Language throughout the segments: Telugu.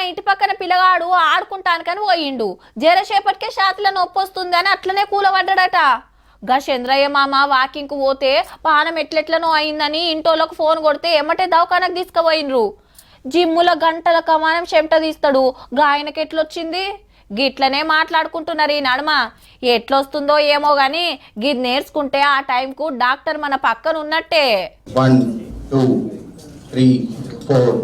ఇంటి పక్కన పిల్లగాడు ఆడుకుంటానికని పోయిండు. జరసేపటికే ఛాతీల నొప్పి వస్తుందని అట్లనే కూలబడ్డాడట. గా చంద్రయ్య మామ వాకింగ్ కు పోతే పానం ఎట్లెట్లనో అయిందని ఇంటోళ్ళకు ఫోన్ కొడితే ఎమ్మటే దవాఖానకు తీసుకుపోయినరు. జిమ్ముల గంటల కమానం చెమట తీస్తాడు. గా ఆయనకి ఎట్లొచ్చింది? గిట్లనే మాట్లాడుకుంటున్నారు ఈ నడుమ. ఎట్లొస్తుందో ఏమో గాని గిది నేర్చుకుంటే ఆ టైంకు డాక్టర్ మన పక్కన ఉన్నట్టే. 1 2 3 4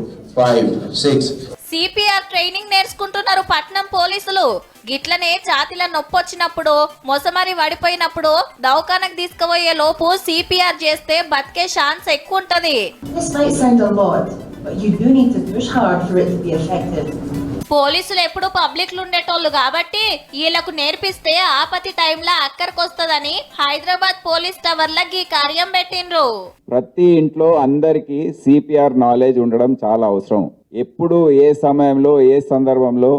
5 6 సిపిఆర్ ట్రైనింగ్ నేర్చుకుంటున్నారు పట్నం పోలీసులు. గిట్లనే ఛాతీల నొప్పి వచ్చినప్పుడు, మొసమరి వడిపోయినప్పుడు దవాఖానకు తీసుకుపోయే లోపు సిపిఆర్ చేస్తే బతికే ఛాన్స్ ఎక్కువ ఉంటది. This might sound a lot, but you do need to push hard for it to be effective. పోలీసులు ఎప్పుడు పబ్లిక్లు ఉండేటోళ్ళు కాబట్టి వీళ్ళకు నేర్పిస్తే ఆపతి టైంలో అక్కడికొస్తదని హైదరాబాద్ పోలీస్ టవర్ల ఈ కార్యం పెట్టిండ్రు. ప్రతి ఇంట్లో అందరికీ సిపిఆర్ నాలెడ్జ్ ఉండడం చాలా అవసరం. ఎప్పుడు ఏ సమయంలో ఏ సందర్భంలో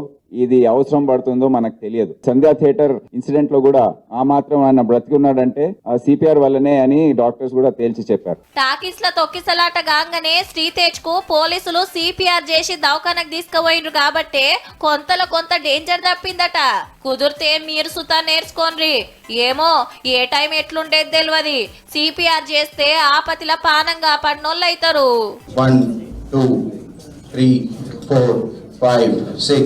ఇది అవసరం పడుతుందో మనకు తెలియదు. సంధ్యా థియేటర్ ఇన్సిడెంట్ లో కూడా ఆ మాత్రం ఆయన బ్రతికున్నాడంటే ఆ సిపిఆర్ వల్లనే అని డాక్టర్స్ కూడా తేల్చి చెప్పారు. టాకీస్ ల తొక్కిసలాట గాంగనే శ్రీతేజ్ కు పోలీసులు సిపిఆర్ చేసి దవాఖానకు తీసుకుపోయిండ్రు కాబట్టి కొంత డేంజర్ తప్పిందట. కుదిరితే మీరు సుతా నేర్చుకోండి. ఏమో ఏ టైం ఎట్లుండేది తెలియదు. సిపిఆర్ చేస్తే ఆపతిల పానంగా పడినోళ్ళు అవుతారు. 1 2 3 4 5 6